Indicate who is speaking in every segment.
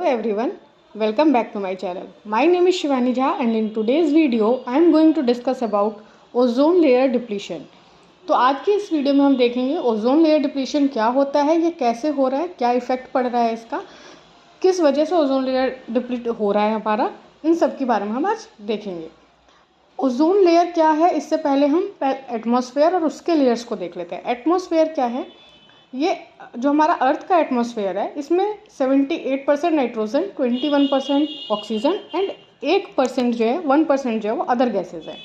Speaker 1: everyone, welcome back to my channel. My name is Shivani Jha and in today's video I am going to discuss about ozone layer depletion. तो आज की इस video में हम देखेंगे ozone layer depletion क्या होता है, ये कैसे हो रहा है, क्या इफेक्ट पड़ रहा है इसका, किस वजह से ओजोन लेयर डिप्लीट हो रहा है हमारा, इन सब के बारे में हम आज देखेंगे। ओजोन लेयर क्या है, इससे पहले हम एटमॉस्फेयर और उसके लेयर्स को देख लेते हैं। एटमॉस्फेयर क्या है? ये जो हमारा अर्थ का एटमॉस्फेयर है, इसमें 78% नाइट्रोजन, 21% ऑक्सीजन एंड 1% जो है 1% जो है वो अदर गैसेज है।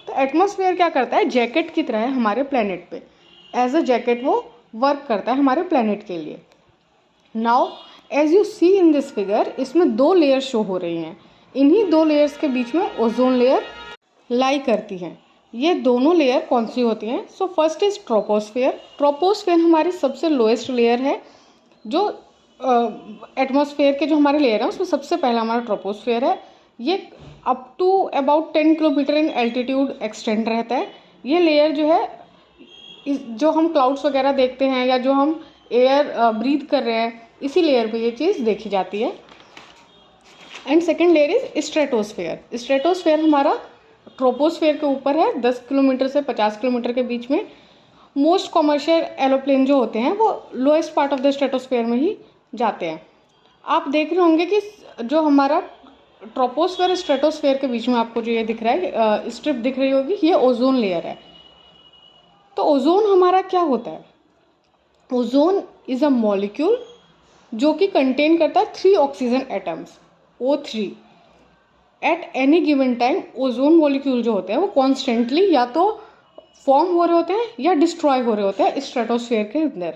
Speaker 1: तो एटमॉस्फेयर क्या करता है, जैकेट की तरह है हमारे प्लेनेट पे, एज अ जैकेट वो वर्क करता है हमारे प्लेनेट के लिए। Now as you see in this figure, इसमें दो लेयर शो हो रही हैं। इन्हीं दो लेयर्स के बीच में ओजोन लेयर लाई करती हैं। ये दोनों लेयर कौन सी होती हैं? So first is troposphere. Troposphere हमारी सबसे लोएस्ट लेयर है। जो एटमॉस्फेयर के जो हमारे लेयर हैं उसमें सबसे पहला हमारा ट्रोपोस्फेयर है। ये up to about 10 kilometre in altitude extend रहता है। ये लेयर जो है, जो हम क्लाउड्स वगैरह देखते हैं या जो हम एयर ब्रीथ कर रहे हैं, इसी लेयर पे ये चीज़ देखी जाती है। And second layer is stratosphere. Stratosphere हमारा ट्रोपोस्फेयर के ऊपर है, 10 किलोमीटर से 50 किलोमीटर के बीच में। मोस्ट कॉमर्शियल एरोप्लेन जो होते हैं वो lowest part of the stratosphere में ही जाते हैं। आप देख रहे होंगे कि जो हमारा ट्रोपोस्फेयर स्ट्रेटोस्फेयर के बीच में आपको जो ये दिख रहा है, स्ट्रिप दिख रही होगी, ये ओजोन लेयर है। तो ओजोन हमारा क्या होता है? ओजोन इज अ मॉलिक्यूल जो कि कंटेन करता है 3 oxygen atoms, O3। At any given time ozone molecule जो होते हैं वो कॉन्स्टेंटली या तो फॉर्म हो रहे होते हैं या डिस्ट्रॉय हो रहे होते हैं स्ट्रेटोस्फेयर के अंदर।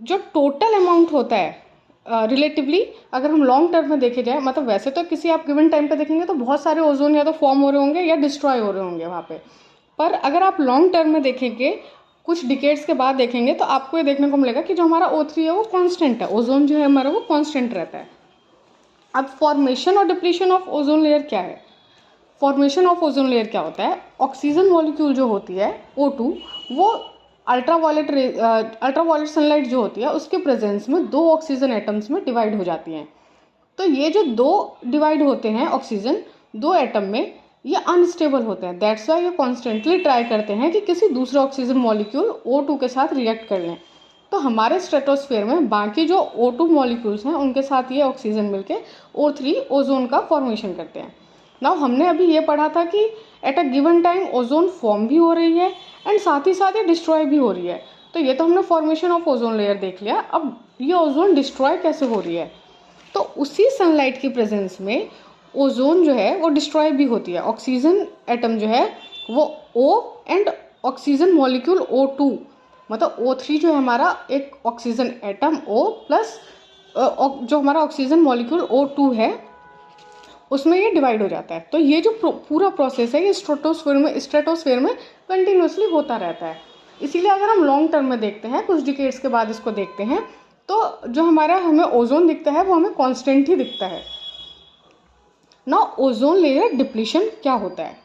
Speaker 1: जो टोटल अमाउंट होता है रिलेटिवली, अगर हम लॉन्ग टर्म में देखे जाए, मतलब वैसे तो किसी आप गिवन टाइम पे देखेंगे तो बहुत सारे ओजोन या तो फॉर्म हो रहे होंगे या डिस्ट्रॉय हो रहे होंगे वहाँ पे। पर अगर आप लॉन्ग टर्म में देखेंगे, कुछ डिकेड्स के बाद देखेंगे, तो आपको ये देखने को मिलेगा कि जो हमारा O3 है वो कॉन्स्टेंट है, ओजोन जो है हमारा वो कॉन्स्टेंट रहता है। अब फॉर्मेशन और डिप्लीशन ऑफ ओजोन लेयर क्या है? फॉर्मेशन ऑफ ओजोन लेयर क्या होता है? ऑक्सीजन मॉलिक्यूल जो होती है O2, वो अल्ट्रावायलेट सनलाइट जो होती है उसके प्रेजेंस में 2 ऑक्सीजन एटम्स में डिवाइड हो जाती हैं। तो ये जो 2 डिवाइड होते हैं ऑक्सीजन 2 एटम में, ये अनस्टेबल होते हैं। दैट्स वाई ये कॉन्स्टेंटली ट्राई करते हैं कि किसी दूसरे ऑक्सीजन मॉलिक्यूल O2 के साथ रिएक्ट कर लें। तो हमारे स्ट्रेटोस्फेयर में बाकी जो O2 मॉलिक्यूल्स हैं उनके साथ ये ऑक्सीजन मिलके O3 ओजोन का फॉर्मेशन करते हैं। नाउ हमने अभी ये पढ़ा था कि at a given time ozone form भी हो रही है एंड साथ ही साथ ये डिस्ट्रॉय भी हो रही है। तो ये तो हमने फॉर्मेशन ऑफ ओजोन लेयर देख लिया। अब ये ओजोन डिस्ट्रॉय कैसे हो रही है? तो उसी सनलाइट की प्रेजेंस में ओजोन जो है वो डिस्ट्रॉय भी होती है। ऑक्सीजन एटम जो है वो O and oxygen molecule O2, मतलब O3 जो है हमारा एक ऑक्सीजन एटम O प्लस जो हमारा ऑक्सीजन मॉलिक्यूल O2 है उसमें ये डिवाइड हो जाता है। तो ये जो पूरा प्रोसेस है ये स्ट्रेटोस्फेयर में कंटिन्यूसली होता रहता है। इसीलिए अगर हम लॉन्ग टर्म में देखते हैं, कुछ डिकेड्स के बाद इसको देखते हैं, तो जो हमारा हमें ओजोन दिखता है वो हमें कॉन्स्टेंट ही दिखता है। नाउ ओजोन लेयर डिप्लीशन क्या होता है?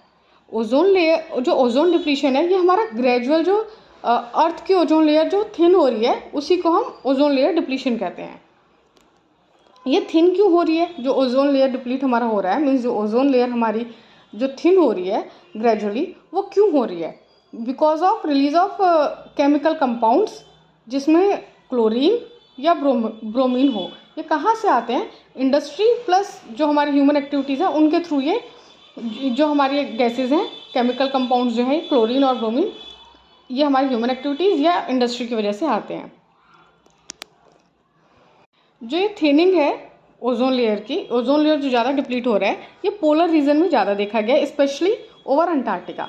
Speaker 1: ओजोन लेयर, जो ओजोन डिप्लीशन है, ये हमारा ग्रेजुअल जो अर्थ की ओजोन लेयर जो थिन हो रही है उसी को हम ओजोन लेयर डिप्लीशन कहते हैं। ये थिन क्यों हो रही है? जो ओजोन लेयर डिप्लीट हमारा हो रहा है, मीन्स जो ओजोन लेयर हमारी जो थिन हो रही है ग्रेजुअली, वो क्यों हो रही है? Because of release of chemical compounds जिसमें क्लोरीन या ब्रोमीन हो। ये कहाँ से आते हैं? इंडस्ट्री प्लस जो हमारी ह्यूमन एक्टिविटीज़ हैं उनके थ्रू ये जो हमारी गैसेज हैं, केमिकल कंपाउंड्स जो हैं क्लोरीन और ब्रोमीन, ये हमारी ह्यूमन एक्टिविटीज़ या इंडस्ट्री की वजह से आते हैं। जो ये थिनिंग है ओजोन लेयर की, ओजोन लेयर जो ज़्यादा डिप्लीट हो रहा है, ये पोलर रीजन में ज़्यादा देखा गया है, स्पेशली ओवर अंटार्कटिका।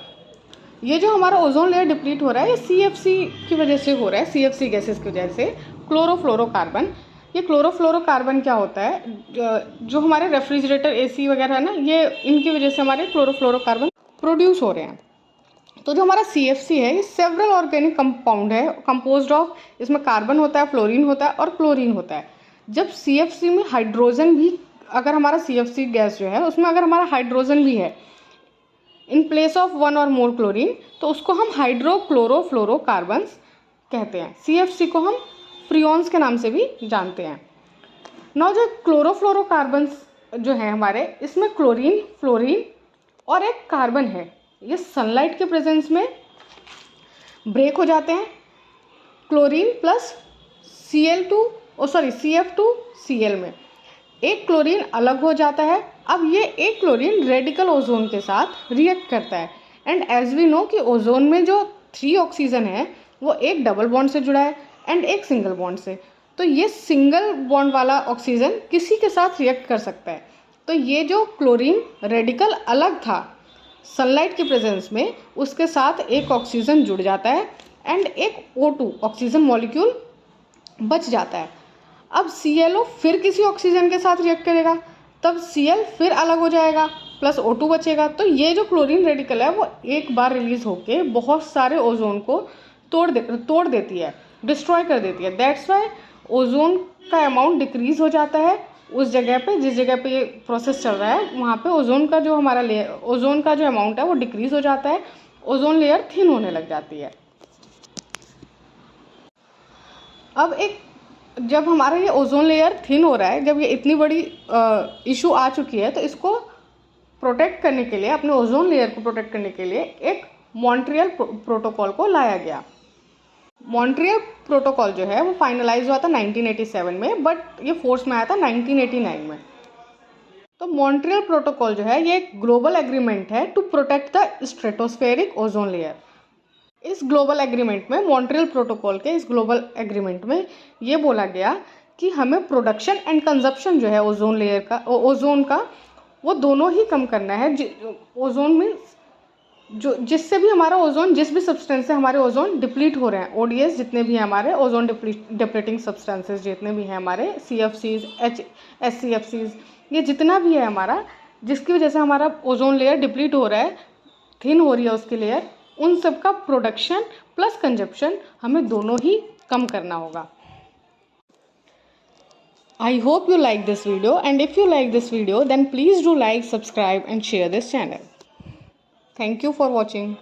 Speaker 1: ये जो हमारा ओजोन लेयर डिप्लीट हो रहा है ये CFC की वजह से हो रहा है, CFC गैसेस की वजह से। क्लोरोफ्लोरोकार्बन, ये क्लोरोफ्लोरोकार्बन क्या होता है? जो हमारे रेफ्रिजरेटर AC वगैरह है ना, ये इनकी वजह से हमारे क्लोरोफ्लोरोकार्बन प्रोड्यूस हो रहे हैं। तो जो हमारा CFC है ये सेवरल ऑर्गेनिक कंपाउंड है, कंपोज्ड ऑफ, इसमें कार्बन होता है, फ्लोरीन होता है और क्लोरीन होता है। जब CFC में हाइड्रोजन भी, अगर हमारा CFC गैस जो है उसमें अगर हमारा हाइड्रोजन भी है इन प्लेस ऑफ 1 और मोर क्लोरीन, तो उसको हम हाइड्रोक्लोरोफ्लोरोकार्बन्स कहते हैं। CFC को हम फ्रियोन्स के नाम से भी जानते हैं। नाउ जो क्लोरोफ्लोरोकार्बन्स जो है हमारे, इसमें क्लोरीन, फ्लोरीन और एक कार्बन है, ये सनलाइट के प्रेजेंस में ब्रेक हो जाते हैं। क्लोरीन प्लस CF2Cl में एक क्लोरीन अलग हो जाता है। अब ये एक क्लोरीन रेडिकल ओजोन के साथ रिएक्ट करता है। एंड एज वी नो कि ओजोन में जो 3 ऑक्सीजन है वो एक डबल बॉन्ड से जुड़ा है एंड एक सिंगल बॉन्ड से। तो ये सिंगल बॉन्ड वाला ऑक्सीजन किसी के साथ रिएक्ट कर सकता है। तो ये जो क्लोरीन रेडिकल अलग था सनलाइट के प्रेजेंस में, उसके साथ एक ऑक्सीजन जुड़ जाता है एंड एक O2 ऑक्सीजन मॉलिक्यूल बच जाता है। अब ClO फिर किसी ऑक्सीजन के साथ रिएक्ट करेगा, तब Cl फिर अलग हो जाएगा प्लस O2 बचेगा। तो ये जो क्लोरीन रेडिकल है वो एक बार रिलीज होके बहुत सारे ओजोन को तोड़ देती है, डिस्ट्रॉय कर देती है। दैट्स वाई ओजोन का अमाउंट डिक्रीज हो जाता है उस जगह पे, जिस जगह पे ये प्रोसेस चल रहा है वहाँ पे ओजोन का जो हमारा ओजोन का जो अमाउंट है वो डिक्रीज हो जाता है, ओजोन लेयर थिन होने लग जाती है। अब जब हमारा ये ओजोन लेयर थिन हो रहा है, जब ये इतनी बड़ी इशू आ चुकी है, तो इसको प्रोटेक्ट करने के लिए, अपने ओजोन लेयर को प्रोटेक्ट करने के लिए एक मॉन्ट्रियल प्रोटोकॉल को लाया गया। मॉन्ट्रियल प्रोटोकॉल जो है वो फाइनलाइज हुआ था 1987 में, बट ये फोर्स में आया था 1989 में। तो मॉन्ट्रियल प्रोटोकॉल जो है ये एक ग्लोबल एग्रीमेंट है to protect the stratospheric ozone layer. इस ग्लोबल एग्रीमेंट में, मॉन्ट्रियल प्रोटोकॉल के इस ग्लोबल एग्रीमेंट में ये बोला गया कि हमें प्रोडक्शन एंड कंजप्शन जो है ओजोन लेयर का, ओजोन का, वो दोनों ही कम करना है। ओजोन में जो जिससे भी हमारा ओजोन, जिस भी सब्सटेंस से हमारे ओजोन डिप्लीट हो रहे हैं, ODS जितने भी हैं हमारे ओजोन डिप्लीटिंग सब्सटेंसेस जितने भी हैं हमारे, CFCs, SCFCs, ये जितना भी है हमारा, जिसकी वजह से हमारा ओजोन लेयर डिप्लीट हो रहा है, थिन हो रही है उसकी लेयर, उन सब का प्रोडक्शन प्लस कंजप्शन हमें दोनों ही कम करना होगा। I hope you like this video, and if you like this video then please do like, subscribe and share this channel. Thank you for watching.